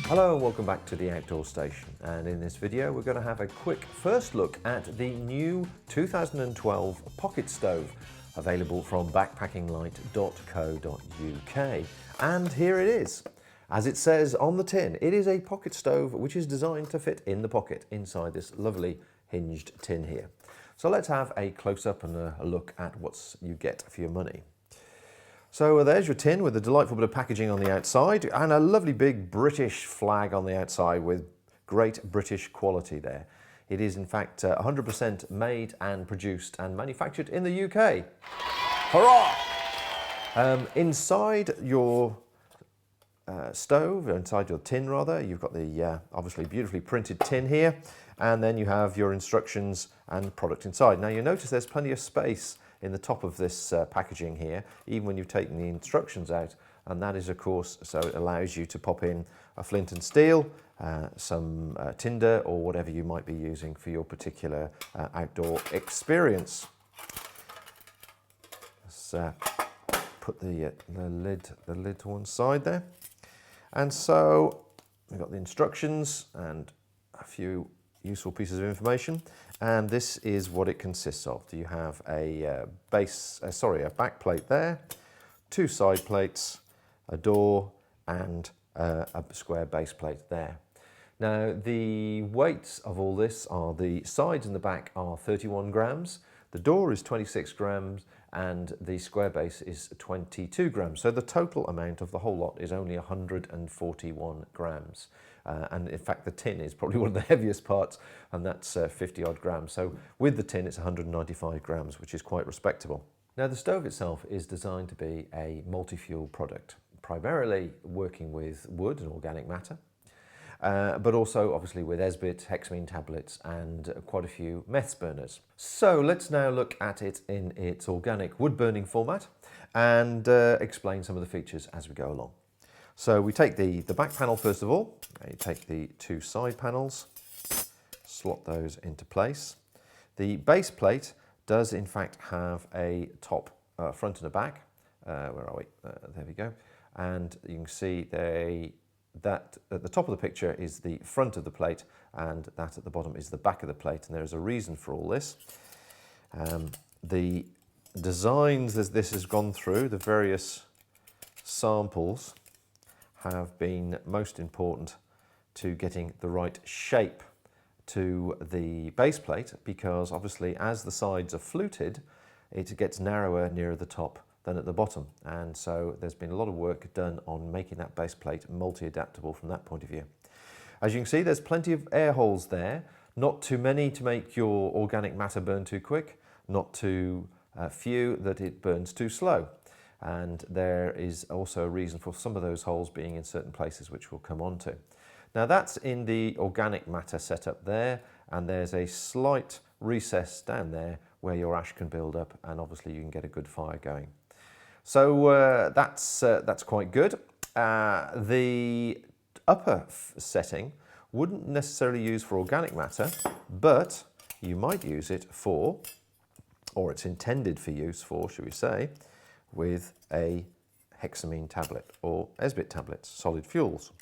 Hello and welcome back to the Outdoor Station, and in this video we're going to have a quick first look at the new 2012 pocket stove available from backpackinglight.co.uk. And here it is. As it says on the tin, it is a pocket stove which is designed to fit in the pocket inside this lovely hinged tin here. So let's have a close-up and a look at what you get for your money. So there's your tin with a delightful bit of packaging on the outside and a lovely big British flag on the outside with great British quality there. It is in fact 100% made and produced and manufactured in the UK. Hurrah! Inside your stove, inside your tin rather, you've got the obviously beautifully printed tin here, and then you have your instructions and product inside. Now you notice there's plenty of space in the top of this packaging here, even when you've taken the instructions out, and that is of course so it allows you to pop in a flint and steel, some tinder or whatever you might be using for your particular outdoor experience. Let's put the lid to one side there, and so we've got the instructions and a few useful pieces of information, and this is what it consists of. You have a back plate there, two side plates, a door, and a square base plate there. Now the weights of all this are the sides and the back are 31 grams, the door is 26 grams, and the square base is 22 grams. So the total amount of the whole lot is only 141 grams. And in fact, the tin is probably one of the heaviest parts, and that's 50 odd grams. So with the tin, it's 195 grams, which is quite respectable. Now the stove itself is designed to be a multi-fuel product, primarily working with wood and organic matter, but also obviously with Esbit, Hexamine tablets, and quite a few meths burners. So let's now look at it in its organic wood burning format and explain some of the features as we go along. So we take the back panel first of all. You take the two side panels, slot those into place. The base plate does in fact have a top, front and a back. Where are we? There we go. And you can see that at the top of the picture is the front of the plate, and that at the bottom is the back of the plate, and there is a reason for all this. The designs that this has gone through, the various samples, have been most important to getting the right shape to the base plate, because obviously as the sides are fluted, it gets narrower nearer the top than at the bottom, and so there's been a lot of work done on making that base plate multi-adaptable from that point of view. As you can see, there's plenty of air holes there, not too many to make your organic matter burn too quick, not too few that it burns too slow. And there is also a reason for some of those holes being in certain places, which we'll come on to. Now that's in the organic matter setup there, and there's a slight recess down there where your ash can build up, and obviously you can get a good fire going. So that's quite good. The upper setting wouldn't necessarily use for organic matter, but you might use it for, or it's intended for use for, should we say, with a Hexamine tablet or Esbit tablets, solid fuels,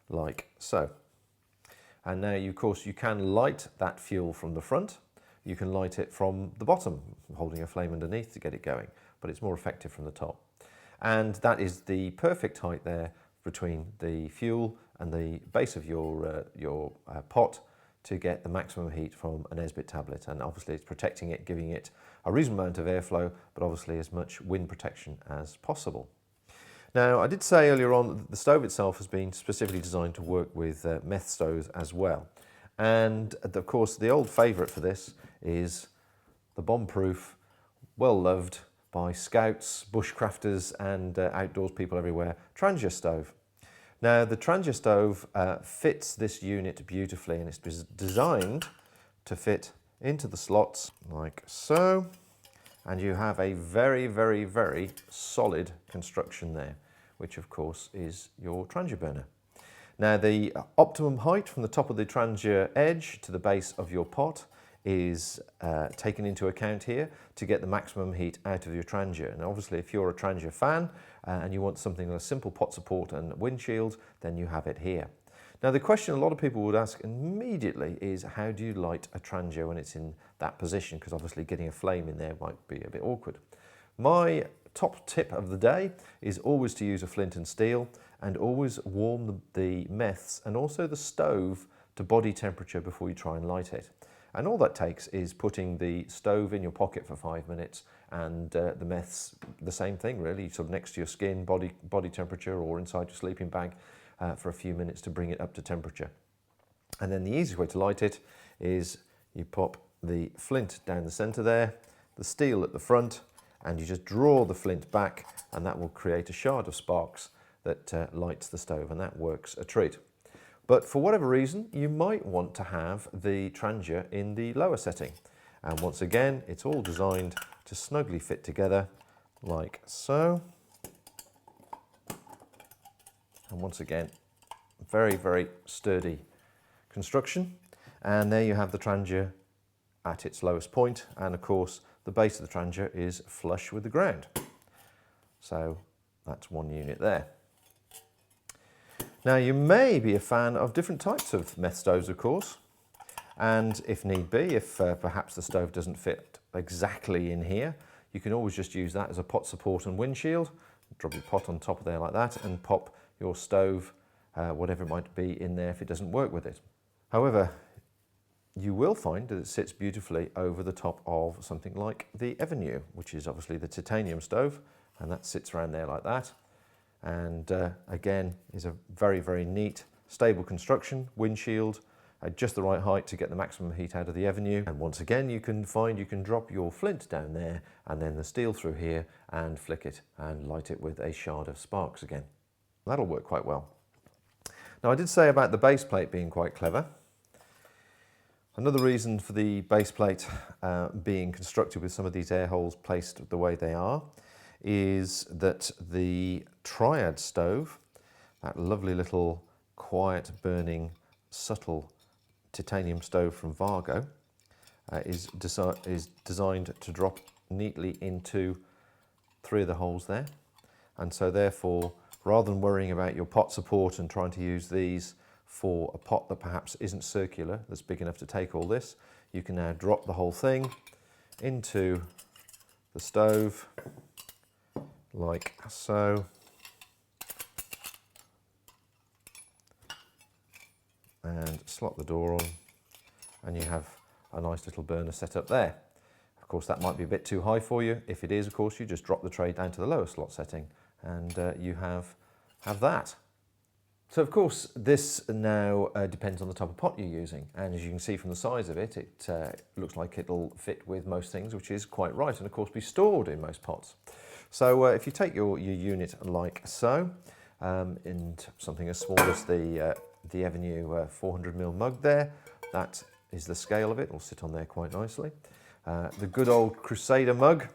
like so. And now, of course, you can light that fuel from the front. You can light it from the bottom, holding a flame underneath to get it going, but it's more effective from the top. And that is the perfect height there between the fuel and the base of your pot to get the maximum heat from an Esbit tablet. And obviously it's protecting it, giving it a reasonable amount of airflow, but obviously as much wind protection as possible. Now, I did say earlier on that the stove itself has been specifically designed to work with meth stoves as well. And of course, the old favourite for this is the bomb-proof, well-loved by scouts, bushcrafters, and outdoors people everywhere, Trangia stove. Now, the Trangia stove fits this unit beautifully, and it's designed to fit into the slots like so, and you have a very, very, very solid construction there, which of course is your Trangia burner. Now, the optimum height from the top of the Trangia edge to the base of your pot is taken into account here to get the maximum heat out of your Trangia. And obviously if you're a Trangia fan and you want something like a simple pot support and windshield, then you have it here. Now the question a lot of people would ask immediately is, how do you light a Trangia when it's in that position? Because obviously getting a flame in there might be a bit awkward. My top tip of the day is always to use a flint and steel, and always warm the meths and also the stove to body temperature before you try and light it. And all that takes is putting the stove in your pocket for 5 minutes, and the meths the same thing really, sort of next to your skin, body temperature, or inside your sleeping bag for a few minutes to bring it up to temperature. And then the easiest way to light it is you pop the flint down the center there, the steel at the front, and you just draw the flint back, and that will create a shard of sparks that lights the stove, and that works a treat. But for whatever reason, you might want to have the Trangia in the lower setting. And once again, it's all designed to snugly fit together like so. And once again, very, very sturdy construction. And there you have the Trangia at its lowest point. And of course, the base of the Trangia is flush with the ground. So that's one unit there. Now you may be a fan of different types of meth stoves, of course. And if need be, if perhaps the stove doesn't fit exactly in here, you can always just use that as a pot support and windshield. Drop your pot on top of there like that and pop your stove, whatever it might be, in there if it doesn't work with it. However, you will find that it sits beautifully over the top of something like the Avenue, which is obviously the titanium stove, and that sits around there like that. And again, is a very, very neat, stable construction, windshield, at just the right height to get the maximum heat out of the Avenue. And once again, you can drop your flint down there and then the steel through here and flick it and light it with a shard of sparks again. That'll work quite well. Now I did say about the base plate being quite clever. Another reason for the base plate being constructed with some of these air holes placed the way they are is that the Triad stove, that lovely little quiet burning subtle titanium stove from Vargo, is designed to drop neatly into 3 of the holes there. And so therefore, rather than worrying about your pot support and trying to use these for a pot that perhaps isn't circular, that's big enough to take all this, you can now drop the whole thing into the stove like so. And slot the door on, and you have a nice little burner set up there. Of course, that might be a bit too high for you. If it is, of course, you just drop the tray down to the lower slot setting, and you have that. So, of course, this now depends on the type of pot you're using, and as you can see from the size of it, it looks like it'll fit with most things, which is quite right, and of course be stored in most pots. So if you take your unit like so, in something as small as the Avenue 400ml mug there, that is the scale of it. It'll sit on there quite nicely. The good old Crusader mug,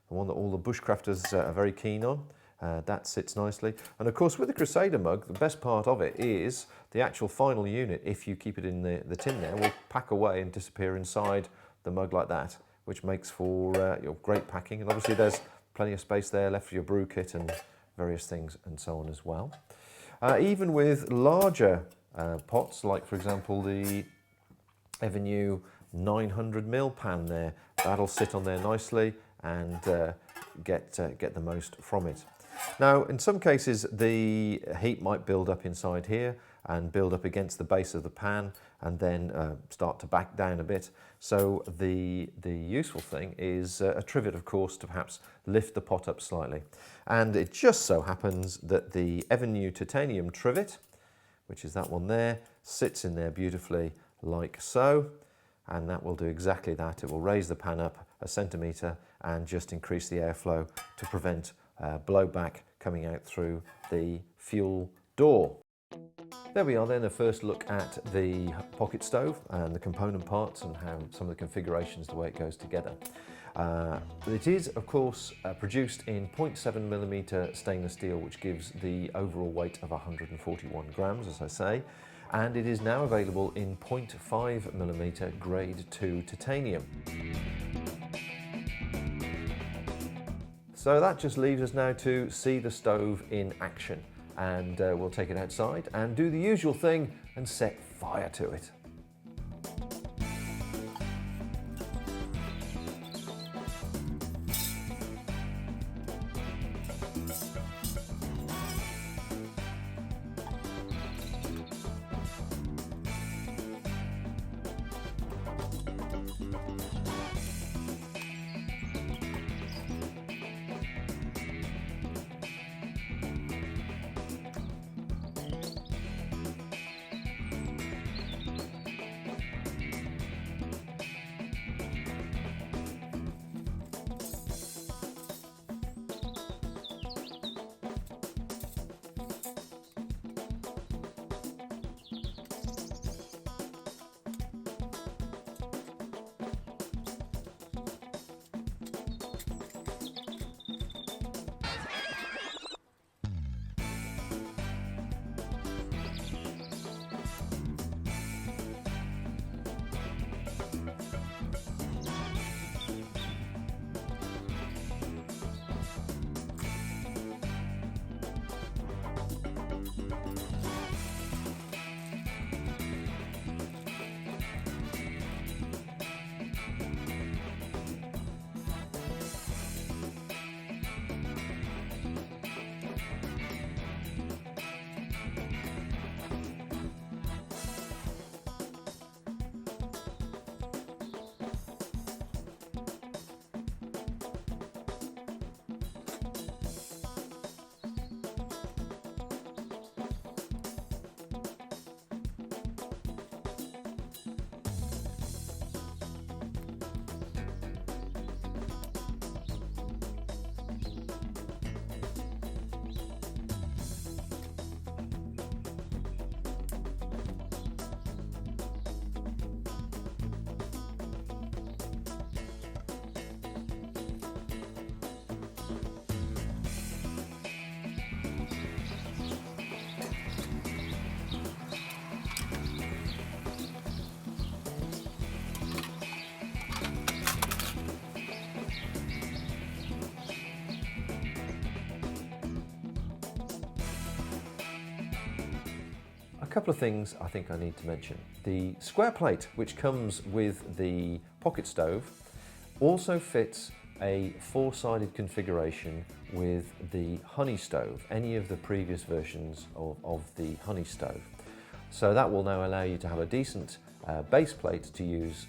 the one that all the bushcrafters are very keen on, that sits nicely. And of course with the Crusader mug, the best part of it is the actual final unit, if you keep it in the tin there, will pack away and disappear inside the mug like that, which makes for your great packing. And obviously there's plenty of space there left for your brew kit and various things and so on as well. Even with larger pots, like for example the Avenue 900ml pan there, that'll sit on there nicely and get the most from it. Now in some cases the heat might build up inside here and build up against the base of the pan and then start to back down a bit. So the useful thing is a trivet, of course, to perhaps lift the pot up slightly. And it just so happens that the Avenue titanium trivet, which is that one there, sits in there beautifully like so, and that will do exactly that. It will raise the pan up a centimetre and just increase the airflow to prevent blowback coming out through the fuel door. There we are then, a first look at the pocket stove and the component parts and how some of the configurations, the way it goes together. It is, of course, produced in 0.7mm stainless steel, which gives the overall weight of 141 grams, as I say. and it is now available in 0.5mm grade 2 titanium. So that just leaves us now to see the stove in action, and we'll take it outside and do the usual thing and set fire to it. A couple of things I think I need to mention. The square plate, which comes with the pocket stove, also fits a four-sided configuration with the honey stove, any of the previous versions of the honey stove. So that will now allow you to have a decent base plate to use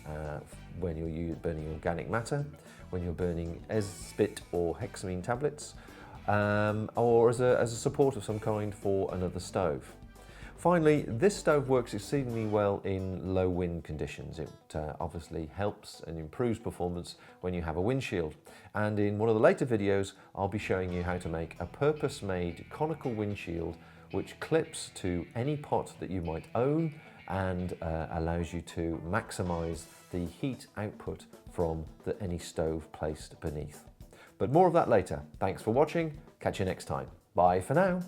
when you're burning organic matter, when you're burning Esbit or Hexamine tablets, or as a support of some kind for another stove. Finally, this stove works exceedingly well in low wind conditions. It obviously helps and improves performance when you have a windshield. And in one of the later videos, I'll be showing you how to make a purpose-made conical windshield which clips to any pot that you might own and allows you to maximize the heat output from any stove placed beneath. But more of that later. Thanks for watching. Catch you next time. Bye for now.